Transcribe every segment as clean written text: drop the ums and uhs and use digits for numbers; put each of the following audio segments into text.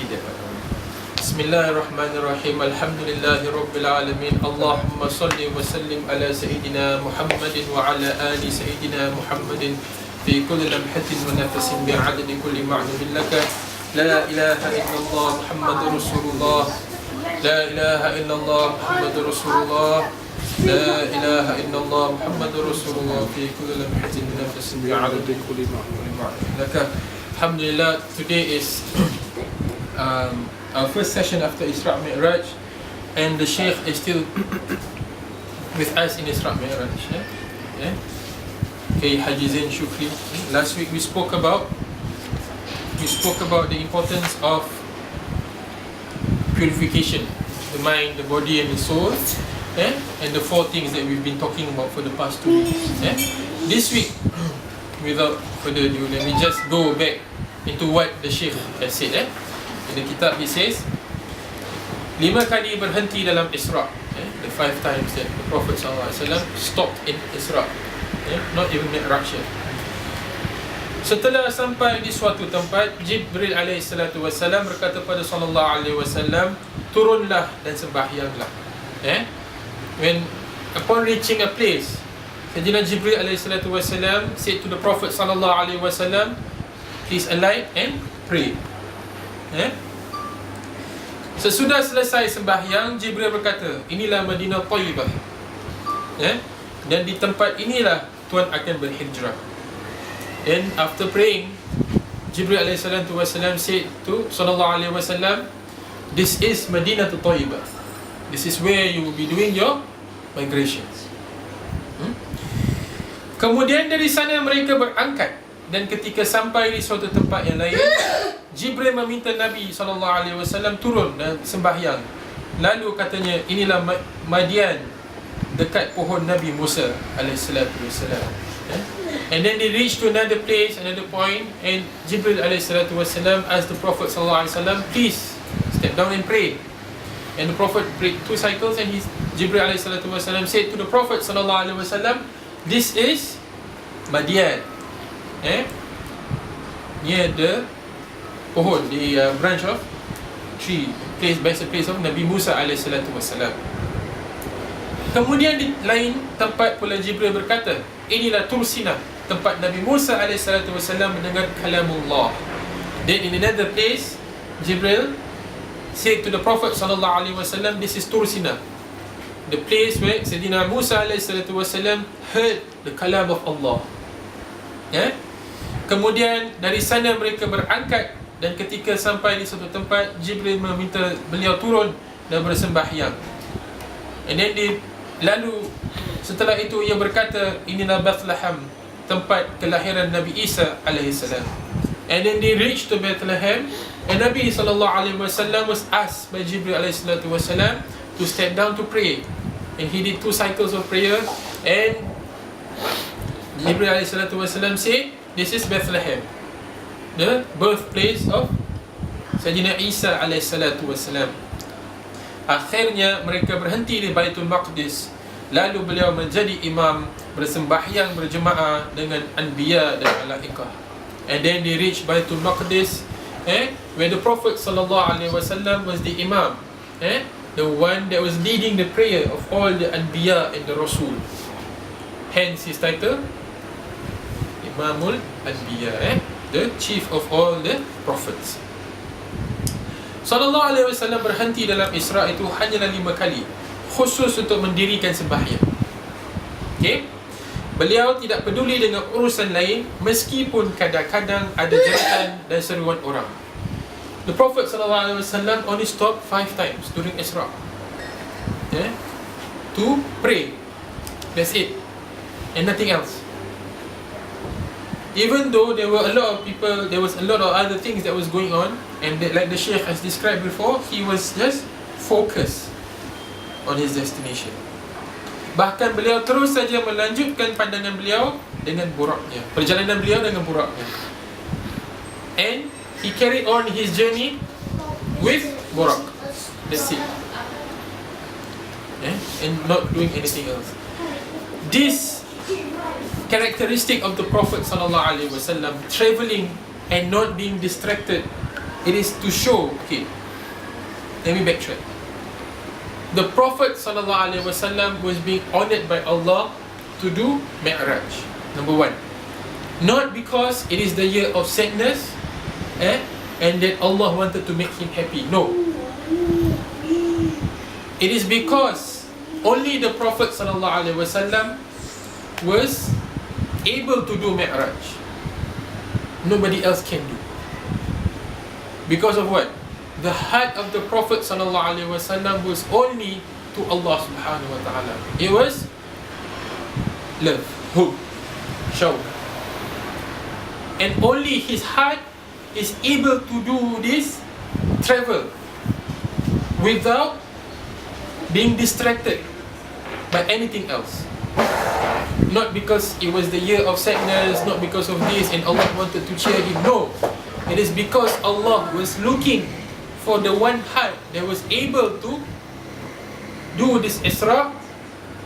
tidak. Bismillahirrahmanirrahim. Alhamdulillahirabbil alamin. Allahumma salli wa sallim ala sayyidina Muhammadin wa ala ali sayyidina Muhammadin fi kulli lamhatin wa nafasin bi'adadi kulli ma'lumin laka. La ilaha illallah Muhammadur Rasulullah. La ilaha illallah Muhammadur Rasulullah. La ilaha illallah Muhammadur Rasulullah fi kulli lamhatin wa nafasin bi'adadi kulli ma'lumin laka. Alhamdulillah, today is our first session after Isra Mi'raj, and the Sheikh is still with us in Isra Mi'raj. Okay, Haji Zain Shukri. Last week we spoke about the importance of purification, the mind, the body and the soul, and the four things that we've been talking about for the past 2 weeks. This week, without further ado, let me just go back into what the Sheikh has said. In the kitab he says 5 kali berhenti dalam Isra, the 5 times that the Prophet SAW stopped in Isra, not even Mi'raj. Setelah sampai di suatu tempat, Jibril alaihissalatu wassalam berkata pada sallallahu alaihi wasallam, turunlah dan sembahyanglah. When upon reaching a place, Sayyidina Jibril alaihissalatu wassalam said to the Prophet sallallahu alaihi wasallam, please alight and pray. Sesudah selesai sembahyang, Jibril berkata, inilah Madinah Thayyibah, dan di tempat inilah Tuhan akan berhijrah. And after praying, Jibril alaihissalatu wassalam said to sallallahu alaihi wasallam, this is Madinah Thayyibah. This is where you will be doing your migrations. Kemudian dari sana mereka berangkat, dan ketika sampai di suatu tempat yang lain, Jibril meminta Nabi SAW turun dan sembahyang. Lalu katanya, inilah Madian, dekat pohon Nabi Musa AS. And then they reached to another place, another point, and Jibril AS asked the Prophet SAW, please step down and pray. And the Prophet prayed 2 cycles, and Jibril AS said to the Prophet SAW, this is Madian, near the pohon, the branch of tree, place of Nabi Musa AS. Kemudian di lain tempat pula Jibril berkata, inilah Tursina, tempat Nabi Musa AS mendengar kalamullah. Then in another place, Jibril said to the Prophet SAW, this is Tursina, the place where Sayyidina Musa AS heard the kalam of Allah. Kemudian dari sana mereka berangkat, dan ketika sampai di satu tempat, Jibril meminta beliau turun dan bersembahyang. And then lalu setelah itu ia berkata, inilah Bethlehem, tempat kelahiran Nabi Isa alaihissalam. And then they reached to Bethlehem, and Nabi SAW was asked by Jibril alaihissalam to step down to pray, and he did 2 cycles of prayer, and Jibril alaihissalam said, this is Bethlehem, the birthplace of Sayyidina Isa alaihissalam. Akhirnya mereka berhenti di Baitul Maqdis. Lalu beliau menjadi imam, bersembahyang berjemaah dengan anbiya dan malaikah. And then they reached Baitul Maqdis, where the Prophet SAW was the imam, the one that was leading the prayer of all the anbiya and the rasul. Hence his title, Imamul Anbiya, the chief of all the prophets. Sallallahu alaihi wasallam berhenti dalam Isra itu hanyalah 5 kali, khusus untuk mendirikan sembahyang. Beliau tidak peduli dengan urusan lain, meskipun kadang-kadang ada jeritan dan seruan orang. The Prophet sallallahu alaihi wasallam only stopped 5 times during Isra, to pray. That's it, and nothing else. Even though there were a lot of people, there was a lot of other things that was going on, and like the Sheikh has described before, he was just focused on his destination. Bahkan beliau terus saja melanjutkan pandangan beliau dengan buraknya, perjalanan beliau dengan buraknya. And he carried on his journey with burak. That's it. And not doing anything else. This characteristic of the Prophet sallallahu alaihi wasallam, traveling and not being distracted It is to show, okay, let me backtrack. The Prophet ﷺ was being honoured by Allah to do Mi'raj. Number one. Not because it is the year of sadness, and that Allah wanted to make him happy. No. It is because only the Prophet ﷺ was able to do Mi'raj. Nobody else can do. Because of what? The heart of the Prophet ﷺ was only to Allah subhanahu wa ta'ala. It was love, hope, shawq. And only his heart is able to do this travel without being distracted by anything else. Not because it was the year of sadness, not because of this and Allah wanted to cheer him. No. It is because Allah was looking for the one heart that was able to do this Isra,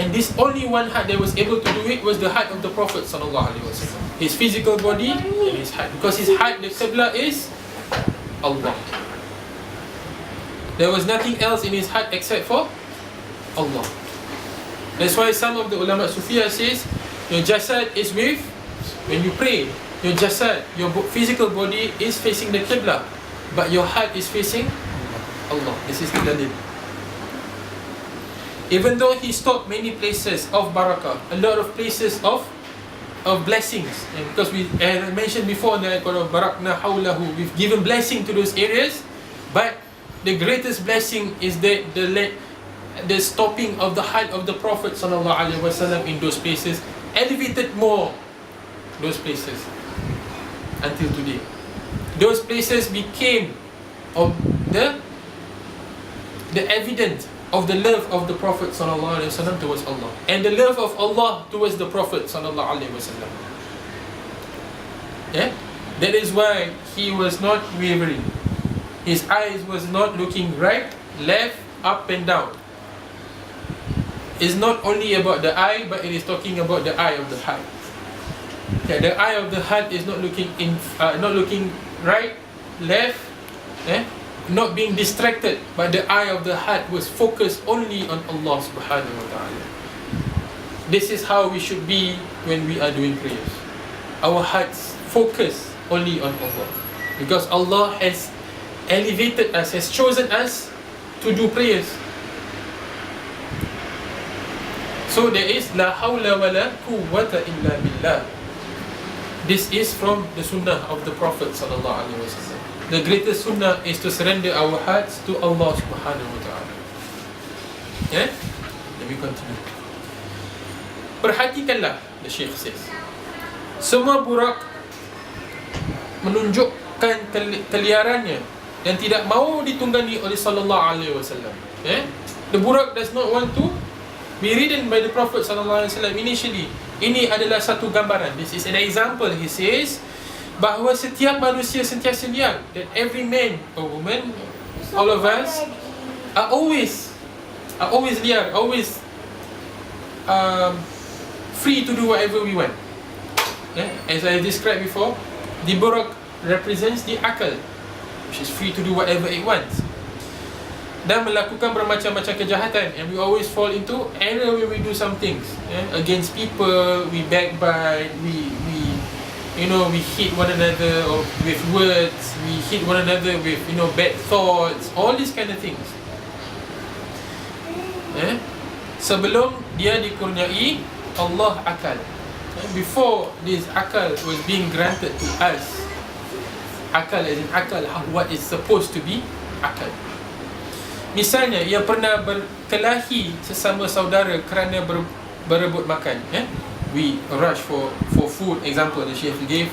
and this only one heart that was able to do it was the heart of the Prophet ﷺ. His physical body and his heart. Because his heart, the Qibla is Allah. There was nothing else in his heart except for Allah. That's why some of the ulama Sufiyah says, your jasad is with, when you pray, your jasad, your physical body is facing the Qibla, but your heart is facing Allah. This is the dalil. Even though he stopped many places of barakah, a lot of places of blessings, and because we, as I mentioned before, the barakna hawlahu, we've given blessing to those areas, but the greatest blessing is that the stopping of the heart of the Prophet ﷺ in those places elevated more those places until today. Those places became of the evidence of the love of the Prophet ﷺ towards Allah, and the love of Allah towards the Prophet ﷺ. Yeah? That is why he was not wavering. His eyes was not looking right, left, up and down. It's not only about the eye, but it is talking about the eye of the heart. Yeah, the eye of the heart is not looking not looking right, left, not being distracted, but the eye of the heart was focused only on Allah subhanahu wa ta'ala. This is how we should be when we are doing prayers. Our hearts focus only on Allah, because Allah has elevated us, has chosen us to do prayers. So there is la hawla wa la quwwata illa billah. This is from the sunnah of the Prophet sallallahu alaihi wasallam. The greatest sunnah is to surrender our hearts to Allah subhanahu wa ta'ala. Yeah? Let me continue. Perhatikanlah, the Syekh says, semua burak menunjukkan keliarannya dan tidak mahu ditunggangi oleh sallallahu alaihi wasallam. Yeah? The burak does not want to be ridden by the Prophet sallallahu alaihi wasallam initially. Ini adalah satu gambaran. This is an example. He says bahawa setiap manusia sentiasa liar, that every man or woman, all of us are always liar, always free to do whatever we want. As I described before, the burak represents the akal, which is free to do whatever it wants, dan melakukan bermacam-macam kejahatan, and we always fall into error when we do some things against people. We backbite, we hit one another with words, we hit one another with bad thoughts, all these kind of things. Sebelum dia dikurniai Allah akal, before this akal was being granted to us, akal as in akal, what is supposed to be akal. Misalnya, ia pernah berkelahi sesama saudara kerana berebut makan. We rush for food, example the Sheikh gave,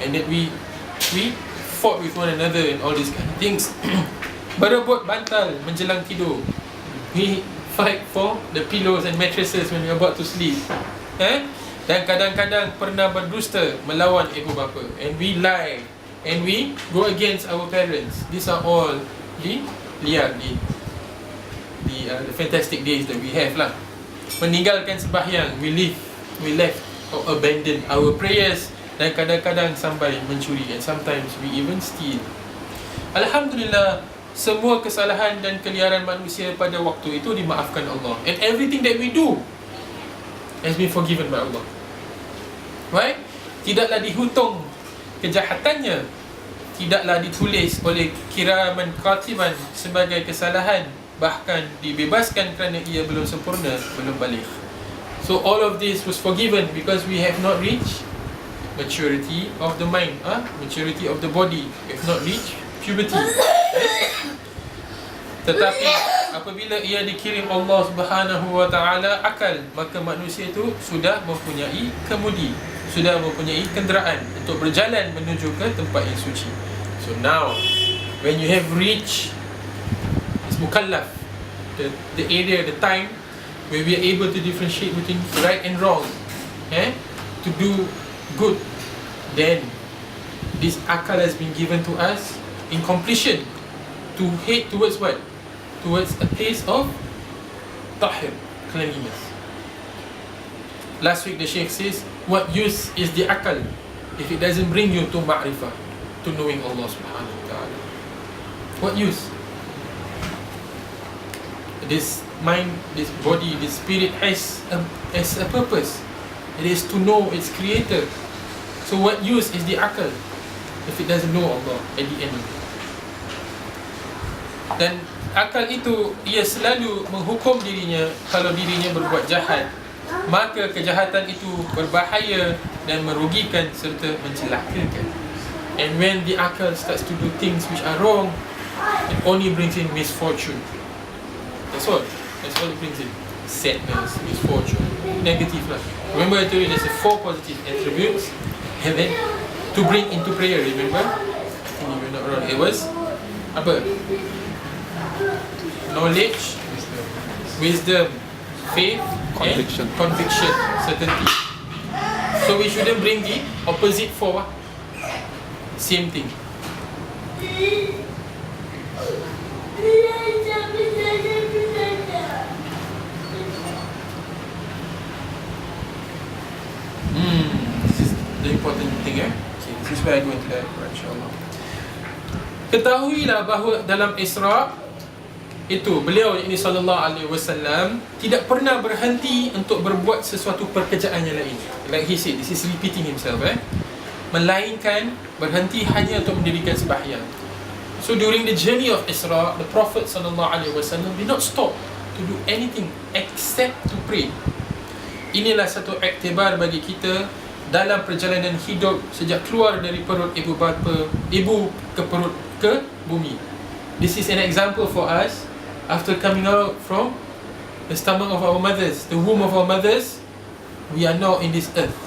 and that we fought with one another and all these kind of things. Berebut bantal menjelang tidur. We fight for the pillows and mattresses when we are about to sleep. Dan kadang-kadang pernah berdusta melawan ibu bapa, and we lie, and we go against our parents. These are all the fantastic days that we have lah. Meninggalkan sembahyang, we left or abandon our prayers, dan kadang-kadang sampai mencuri, and sometimes we even steal. Alhamdulillah, semua kesalahan dan keliaran manusia pada waktu itu dimaafkan Allah, and everything that we do has been forgiven by Allah. Right? Tidaklah dihitung kejahatannya, tidaklah ditulis oleh kiraman katiban sebagai kesalahan, bahkan dibebaskan kerana ia belum sempurna, belum baligh. So all of this was forgiven because we have not reached maturity of the mind, maturity of the body. We have not reached puberty. Tetapi apabila ia dikirim Allah Subhanahu wa ta'ala akal, maka manusia itu sudah mempunyai kemudi, sudah mempunyai kenderaan untuk berjalan menuju ke tempat yang suci. So now, when you have reached this mukallaf, the area, the time where we are able to differentiate between right and wrong, to do good, then this akal has been given to us in completion to head towards what? Towards a place of tahir, cleanliness. Last week the Sheikh says, what use is the akal if it doesn't bring you to ma'rifah, to knowing Allah Subhanahu wa ta'ala? What use? This mind, this body, this spirit has a purpose. It is to know its creator. So what use is the akal if it doesn't know Allah at the end? Dan akal itu, ia selalu menghukum dirinya kalau dirinya berbuat jahat, maka kejahatan itu berbahaya dan merugikan serta mencelakakan. And when the akal starts to do things which are wrong, it only brings in misfortune. That's all it brings in. Sadness, misfortune, negative lah. Remember I told you there's 4 positive attributes, and then to bring into prayer, remember? I think if you're not wrong, it was apa? Knowledge, wisdom, faith, conviction, certainty. So we shouldn't bring the opposite for same thing. This is the important thing, Okay, this is where I go into that, insyaAllah. Ketahuilah bahawa dalam Isra itu beliau ini sallallahu alaihi wasallam tidak pernah berhenti untuk berbuat sesuatu pekerjaan yang lain. Like he said, this is repeating himself, melainkan berhenti hanya untuk mendirikan sembahyang. So during the journey of Isra, the Prophet sallallahu alaihi wasallam did not stop to do anything except to pray. Inilah satu iktibar bagi kita dalam perjalanan hidup sejak keluar dari perut ibu bapa, ibu ke perut ke bumi. This is an example for us after coming out from the stomach of our mothers, the womb of our mothers. We are now in this earth.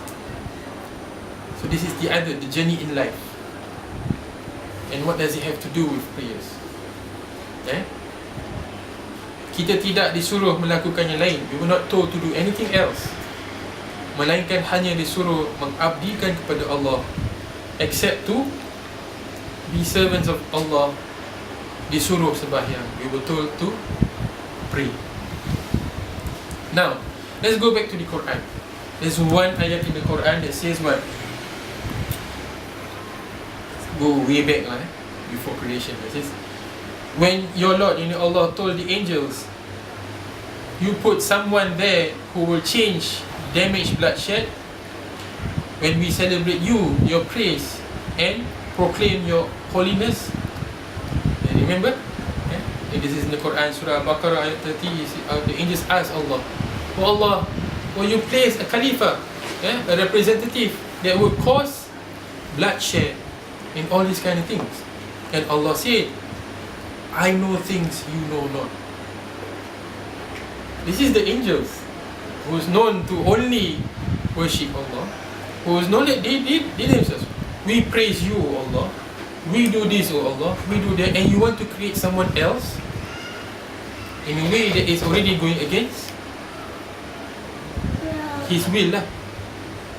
So this is the journey in life. And what does it have to do with prayers? Kita tidak disuruh melakukan yang lain. We were not told to do anything else, melainkan hanya disuruh mengabdikan kepada Allah, except to be servants of Allah. Disuruh sembahyang. We were told to pray. Now, let's go back to the Quran. There's one ayat in the Quran that says what? Go way back before creation. It says, when your Lord, Allah told the angels, you put someone there who will change damage, bloodshed, when we celebrate you, your praise, and proclaim your holiness. Remember? And this is in the Quran, Surah Al-Baqarah, ayat 30. The angels ask Allah, oh Allah, will you place a Khalifa, a representative that would cause bloodshed and all these kind of things? And Allah said, I know things you know not. This is the angels who is known to only worship Allah, who is known that they themselves, we praise you, O Allah, we do this, O Allah, we do that, and you want to create someone else in a way that is already going against His will lah,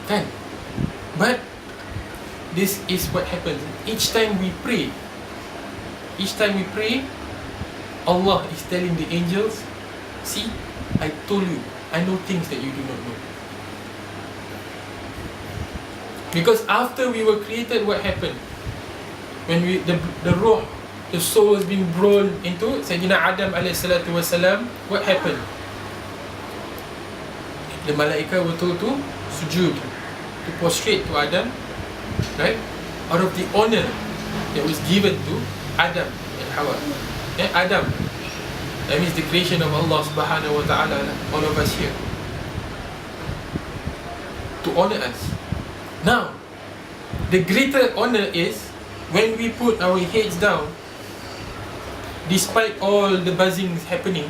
kan? But this is what happens each time we pray. Each time we pray, Allah is telling the angels, see, I told you, I know things that you do not know. Because after we were created, what happened? When the ruh the soul has been blown into Sayyidina Adam alaihissalatu wassalam, what happened? The malaika were told to sujud, to prostrate to Adam, right? Out of the honor that was given to Adam and Hawa. Adam, that means the creation of Allah subhanahu wa ta'ala, all of us here, to honor us. Now, the greater honor is when we put our heads down, despite all the buzzings happening,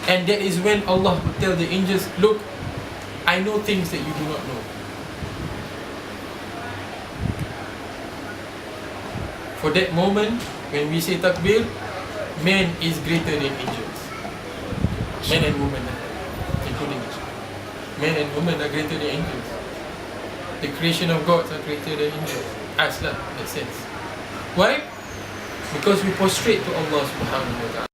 and that is when Allah will tell the angels, look, I know things that you do not know. For that moment, when we say takbir, man is greater than angels. Men and women, including men and women are greater than angels. The creation of God are greater than angels. Us lah, in that sense. Why? Because we prostrate to Allah subhanahu wa ta'ala.